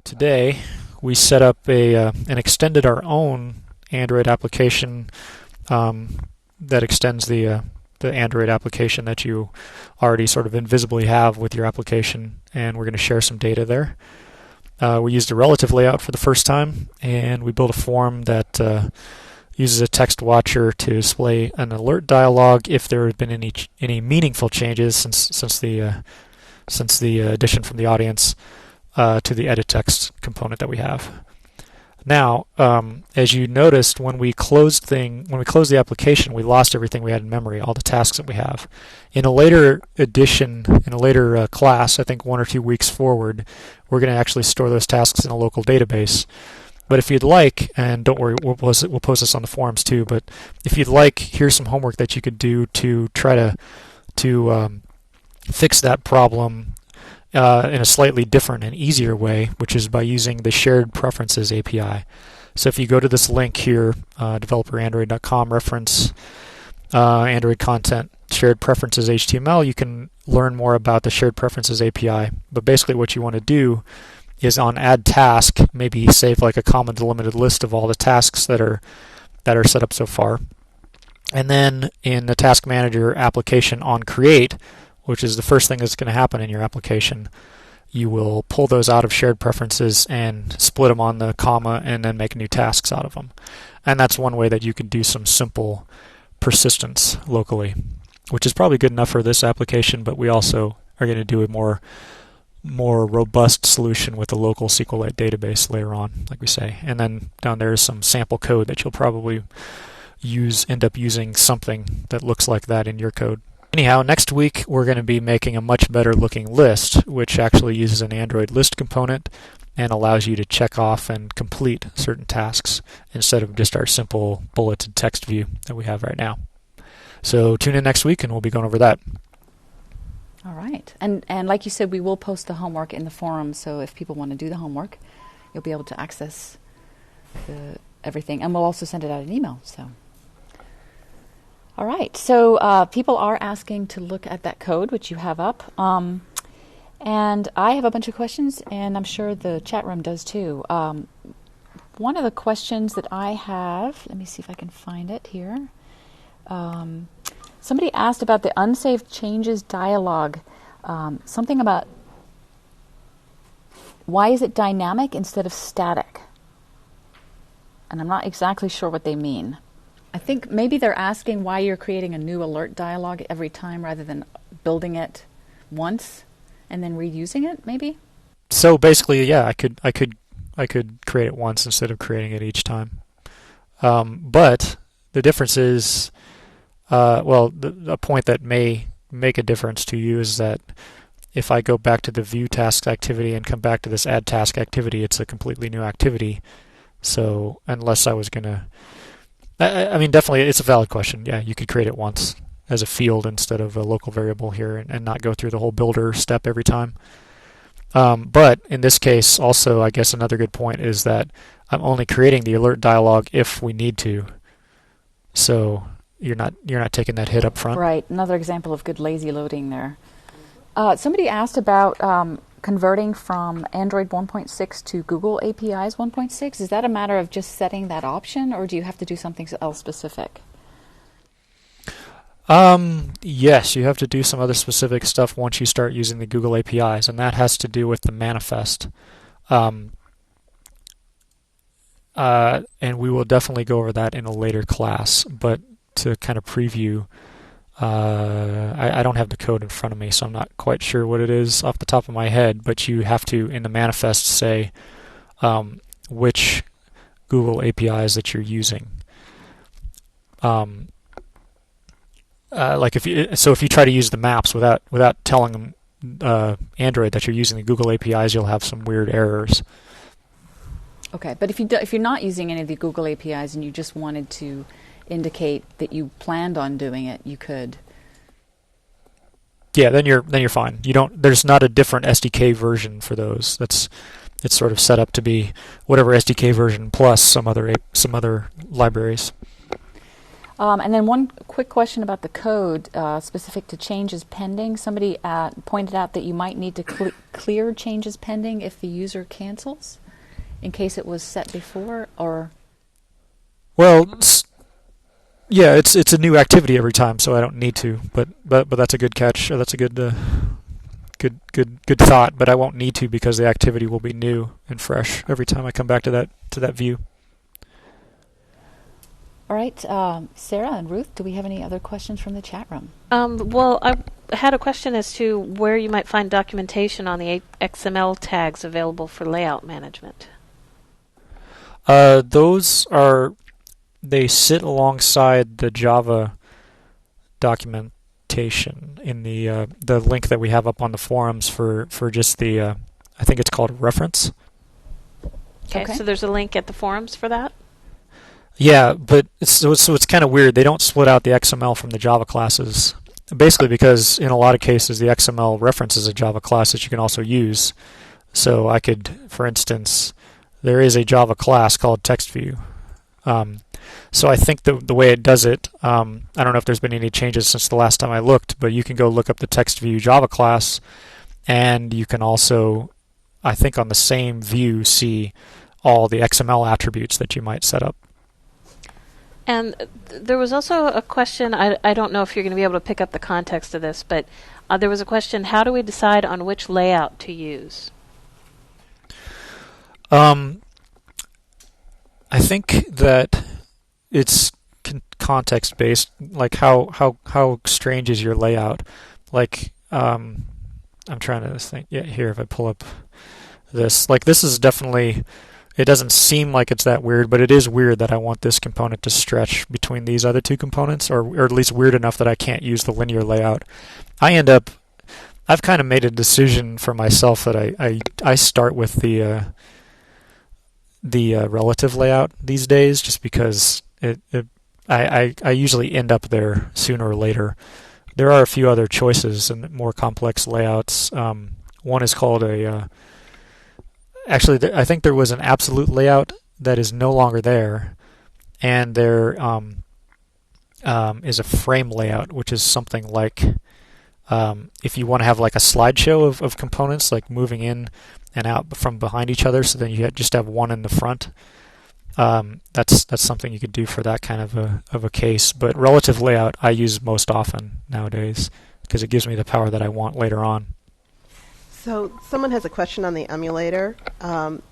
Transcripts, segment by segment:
Today we set up and extended our own Android application that extends the Android application that you already sort of invisibly have with your application, and we're going to share some data there. We used a relative layout for the first time, and we built a form that uses a text watcher to display an alert dialog if there have been any meaningful changes since the addition from the audience to the edit text component that we have. Now, as you noticed, when we closed the application, we lost everything we had in memory, all the tasks that we have. In a later edition, in a later class, I think 1 or 2 weeks forward, we're going to actually store those tasks in a local database. But if you'd like, and don't worry, we'll post this on the forums too, but if you'd like, here's some homework that you could do to try to fix that problem in a slightly different and easier way, which is by using the Shared Preferences API. So if you go to this link here, developerandroid.com, reference Android content, Shared Preferences HTML, you can learn more about the Shared Preferences API. But basically what you want to do is on add task, maybe save like a common delimited list of all the tasks that are set up so far. And then in the Task Manager application on create, which is the first thing that's going to happen in your application, you will pull those out of shared preferences and split them on the comma and then make new tasks out of them. And that's one way that you can do some simple persistence locally, which is probably good enough for this application, but we also are going to do a more robust solution with the local SQLite database later on, like we say. And then down there is some sample code that you'll probably end up using something that looks like that in your code. Anyhow, next week we're going to be making a much better looking list, which actually uses an Android list component and allows you to check off and complete certain tasks instead of just our simple bulleted text view that we have right now. So tune in next week and we'll be going over that. All right. And like you said, we will post the homework in the forum, so if people want to do the homework, you'll be able to access everything. And we'll also send it out in email. So. All right, so people are asking to look at that code, which you have up. And I have a bunch of questions, and I'm sure the chat room does too. One of the questions that I have, let me see if I can find it here. Somebody asked about the unsaved changes dialog. Something about why is it dynamic instead of static? And I'm not exactly sure what they mean. I think maybe they're asking why you're creating a new alert dialog every time rather than building it once and then reusing it, maybe? So basically, yeah, I could create it once instead of creating it each time. But the difference is, a point that may make a difference to you is that if I go back to the view task activity and come back to this add task activity, it's a completely new activity. So unless I was going to... I mean, definitely, it's a valid question. Yeah, you could create it once as a field instead of a local variable here and not go through the whole builder step every time. But in this case, also, I guess another good point is that I'm only creating the alert dialog if we need to. So you're not taking that hit up front. Right. Another example of good lazy loading there. Somebody asked about converting from Android 1.6 to Google APIs 1.6. Is that a matter of just setting that option, or do you have to do something else specific? Yes, you have to do some other specific stuff once you start using the Google APIs, and that has to do with the manifest. And we will definitely go over that in a later class, but to kind of preview, I don't have the code in front of me, so I'm not quite sure what it is off the top of my head, but you have to, in the manifest, say which Google APIs that you're using. Like if you try to use the maps without telling Android that you're using the Google APIs, you'll have some weird errors. Okay, but if you're not using any of the Google APIs and you just wanted to indicate that you planned on doing it, you could. Yeah, then you're fine. There's not a different SDK version for those. It's sort of set up to be whatever SDK version plus some other libraries. And then one quick question about the code specific to changes pending. Somebody pointed out that you might need to clear changes pending if the user cancels, in case it was set before, or... Well, yeah, it's a new activity every time, so I don't need to. But that's a good catch. Or that's a good good thought. But I won't need to because the activity will be new and fresh every time I come back to that view. All right, Sarah and Ruth, do we have any other questions from the chat room? Well, I had a question as to where you might find documentation on the XML tags available for layout management. They sit alongside the Java documentation in the link that we have up on the forums for just the I think it's called reference. Okay, so there's a link at the forums for that? Yeah, but it's kind of weird. They don't split out the XML from the Java classes, basically because in a lot of cases the XML references a Java class that you can also use. So I could, for instance, there is a Java class called TextView. So I think the way it does it, I don't know if there's been any changes since the last time I looked, but you can go look up the TextView Java class, and you can also, I think on the same view, see all the XML attributes that you might set up. And there was also a question, I don't know if you're going to be able to pick up the context of this, but there was a question, how do we decide on which layout to use? I think that it's context based, like how strange is your layout. Like I'm trying to think. Yeah, here if I pull up this, like this is definitely. It doesn't seem like it's that weird, but it is weird that I want this component to stretch between these other two components, or at least weird enough that I can't use the linear layout. I've kind of made a decision for myself that I start with the relative layout these days, just because I usually end up there sooner or later. There are a few other choices and more complex layouts. One is called actually, I think there was an absolute layout that is no longer there, and there is a frame layout, which is something like if you want to have like a slideshow of components, like moving in and out from behind each other, so then you just have one in the front. That's something you could do for that kind of a case. But relative layout I use most often nowadays because it gives me the power that I want later on. So someone has a question on the emulator.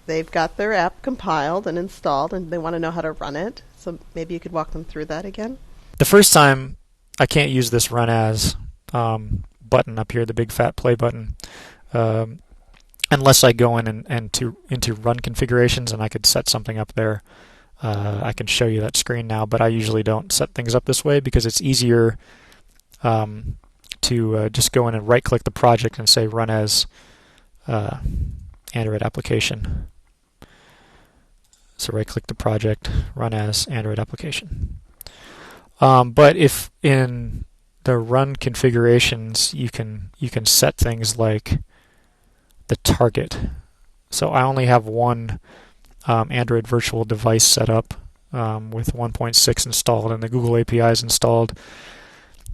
They've got their app compiled and installed, and they want to know how to run it. So maybe you could walk them through that again. The first time, I can't use this run as button up here, the big fat play button, unless I go in and into run configurations, and I could set something up there. I can show you that screen now, but I usually don't set things up this way because it's easier to just go in and right-click the project and say run as Android application. So right-click the project, run as Android application. But if in the run configurations you can set things like the target. So I only have one Android virtual device set up with 1.6 installed and the Google APIs installed.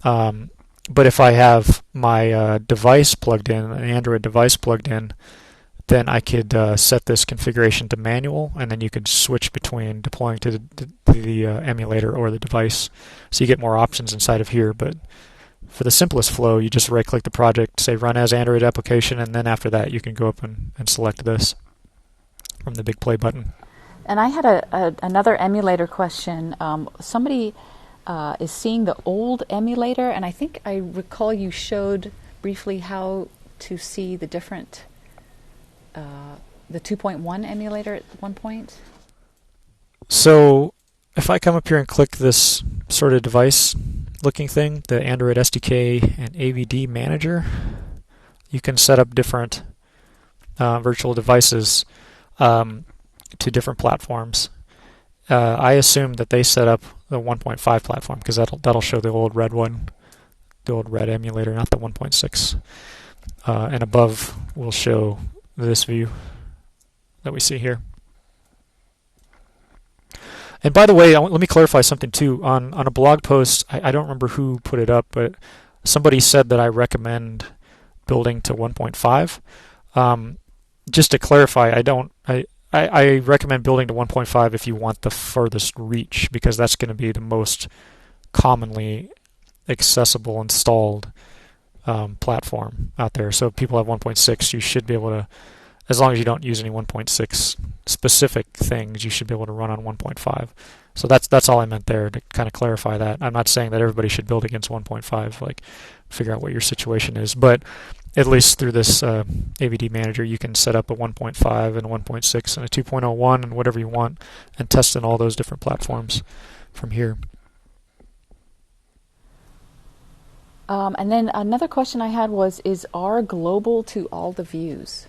But if I have my device plugged in, an Android device plugged in, then I could set this configuration to manual, and then you could switch between deploying to the emulator or the device. So you get more options inside of here. But for the simplest flow, you just right-click the project, say Run as Android application, and then after that you can go up and select this from the big play button. And I had another emulator question. Somebody is seeing the old emulator, and I think I recall you showed briefly how to see the different, the 2.1 emulator at one point. So if I come up here and click this sort of device looking thing, the Android SDK and AVD manager, you can set up different virtual devices to different platforms. I assume that they set up the 1.5 platform because that'll show the old red one, the old red emulator, not the 1.6. And above will show this view that we see here. And by the way, let me clarify something too. On a blog post, I don't remember who put it up, but somebody said that I recommend building to 1.5. Just to clarify, I recommend building to 1.5 if you want the furthest reach, because that's going to be the most commonly accessible installed platform out there. So if people have 1.6, you should be able to, as long as you don't use any 1.6 specific things, you should be able to run on 1.5. So that's all I meant there, to kind of clarify that. I'm not saying that everybody should build against 1.5, like figure out what your situation is, but at least through this AVD manager, you can set up a 1.5 and a 1.6 and a 2.01 and whatever you want, and test in all those different platforms from here. And then another question I had was, is R global to all the views?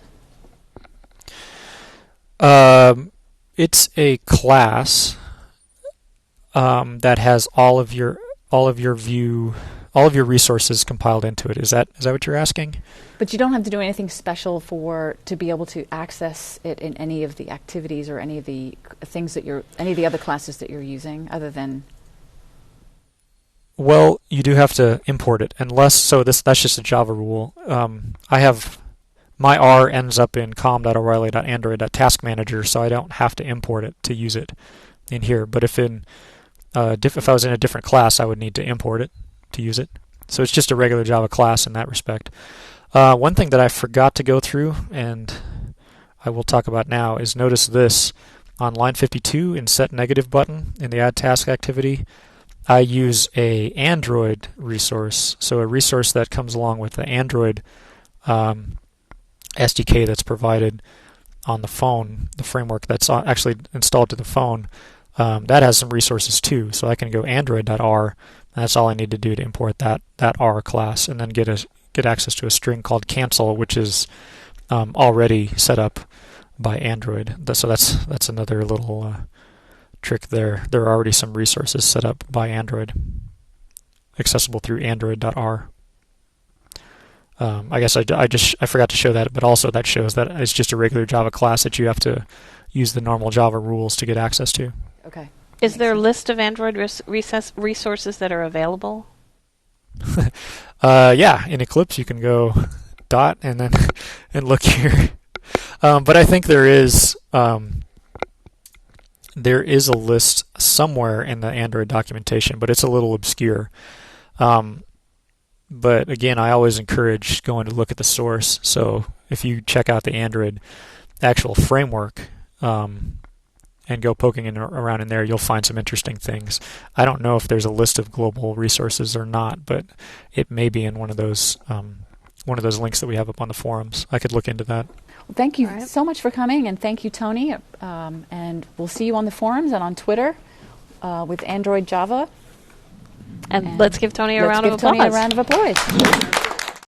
It's a class that has all of your resources compiled into it. Is that what you're asking? But you don't have to do anything special to be able to access it in any of the activities or any of the things any of the other classes that you're using, other than. Well, you do have to import it, that's just a Java rule. I have my R ends up in com.o'reilly.android.taskmanager, so I don't have to import it to use it in here. But if I was in a different class, I would need to import it to use it. So it's just a regular Java class in that respect. One thing that I forgot to go through, and I will talk about now, is notice this on line 52 in set negative button in the add task activity. I use a Android resource, so a resource that comes along with the Android SDK that's provided on the phone, the framework that's actually installed to the phone. That has some resources too, so I can go android.r, and that's all I need to do to import that R class, and then get access to a string called cancel, which is already set up by Android. So that's another little trick there. There are already some resources set up by Android, accessible through android.r. I guess I forgot to show that, but also that shows that it's just a regular Java class that you have to use the normal Java rules to get access to. Okay. Is there a list of Android resources that are available? Yeah, in Eclipse you can go dot and then and look here. But I think there is a list somewhere in the Android documentation, but it's a little obscure. But again, I always encourage going to look at the source. So if you check out the Android actual framework and go poking around in there, you'll find some interesting things. I don't know if there's a list of global resources or not, but it may be in one of those links that we have up on the forums. I could look into that. Well, thank you so much for coming, and thank you, Tony. And we'll see you on the forums and on Twitter with Android Java. And let's give Tony a round of applause. Let's give Tony a round of applause.